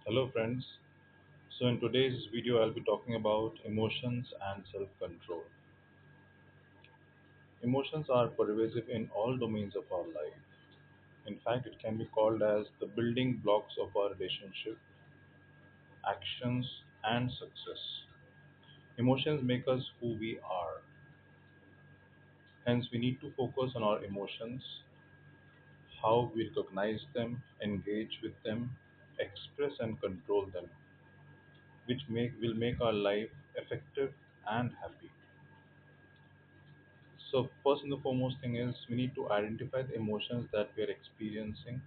Hello friends. So in today's video I'll be talking about emotions and self-control. Emotions are pervasive in all domains of our life. In fact, it can be called as the building blocks of our relationship, actions and success. Emotions make us who we are. Hence we need to focus on our emotions, how we recognize them, engage with them, express and control them, which will make our life effective and happy. So first and the foremost thing is we need to identify the emotions that we are experiencing,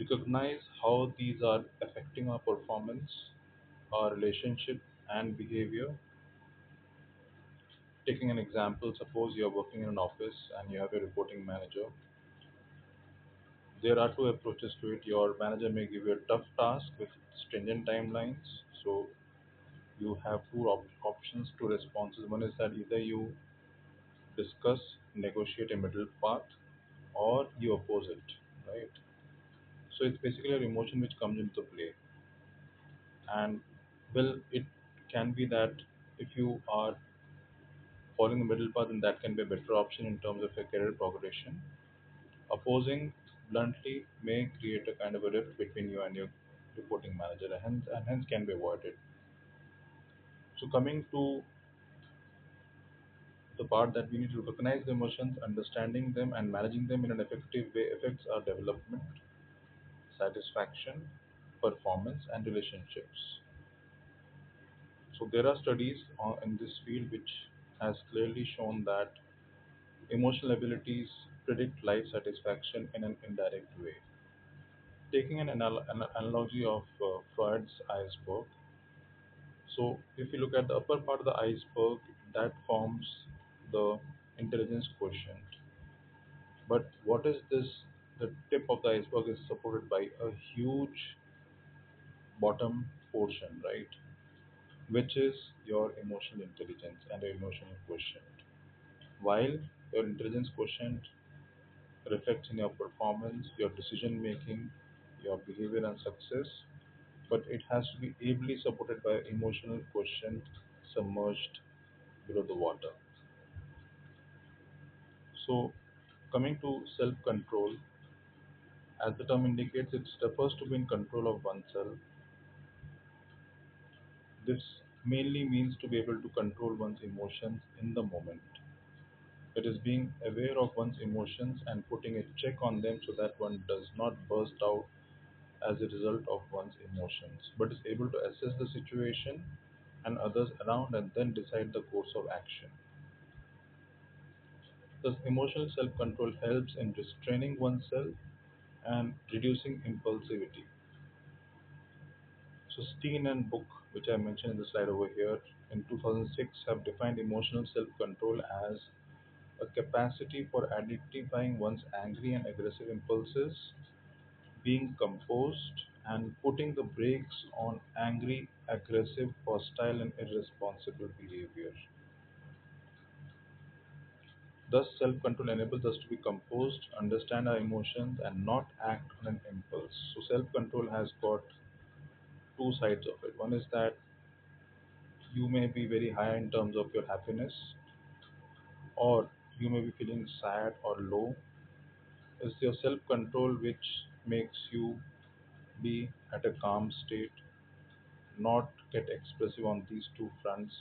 recognize how these are affecting our performance, our relationship and behavior. Taking an example, suppose you are working in an office and you have a reporting manager. There are two approaches to it. Your manager may give you a tough task with stringent timelines. So you have two options, two responses. One is that either you discuss, negotiate a middle path, or you oppose it, right? So it's basically an emotion which comes into play. And well, it can be that if you are following the middle path, then that can be a better option in terms of your career progression. Opposing bluntly may create a kind of a rift between you and your reporting manager, and hence can be avoided. So coming to the part that we need to recognize the emotions, understanding them and managing them in an effective way affects our development, satisfaction, performance and relationships. So there are studies in this field which has clearly shown that emotional abilities predict life satisfaction in an indirect way. Taking an analogy of Freud's iceberg, so if you look at the upper part of the iceberg, that forms the intelligence quotient. But what is this? The tip of the iceberg is supported by a huge bottom portion, right? Which is your emotional intelligence and your emotional quotient. While your intelligence quotient reflects in your performance, your decision making, your behavior and success, but it has to be ably supported by emotional quotient submerged below the water. So, coming to self control, as the term indicates, it refers to be in control of oneself. This mainly means to be able to control one's emotions in the moment. It is being aware of one's emotions and putting a check on them so that one does not burst out as a result of one's emotions, but is able to assess the situation and others around and then decide the course of action. Thus, emotional self control helps in restraining oneself and reducing impulsivity. So, Steen and Book, which I mentioned in the slide over here, in 2006 have defined emotional self control as a capacity for identifying one's angry and aggressive impulses, being composed, and putting the brakes on angry, aggressive, hostile, and irresponsible behavior. Thus, self control enables us to be composed, understand our emotions, and not act on an impulse. So, self control has got two sides of it. One is that you may be very high in terms of your happiness, or you may be feeling sad or low. It's your self control which makes you be at a calm state, not get expressive on these two fronts.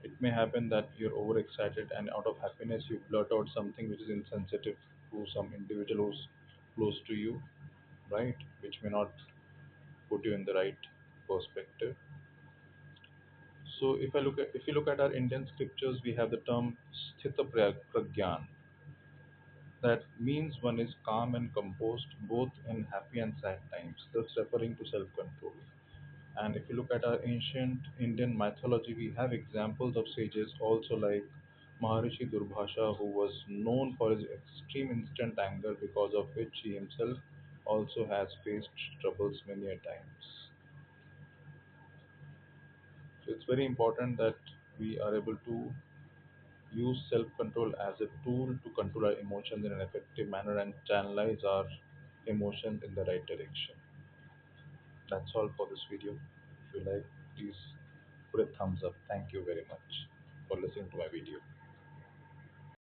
It may happen that you're overexcited and out of happiness you blurt out something which is insensitive to some individual who's close to you, right? Which may not put you in the right perspective. So if you look at our Indian scriptures, we have the term sthita pragyan. That means one is calm and composed both in happy and sad times, thus referring to self-control. And if you look at our ancient Indian mythology, we have examples of sages also like Maharishi Durbhasha, who was known for his extreme instant anger, because of which he himself also has faced troubles many a times. So it's very important that we are able to use self-control as a tool to control our emotions in an effective manner and channelize our emotions in the right direction. That's all for this video. If you like, please put a thumbs up. Thank you very much for listening to my video.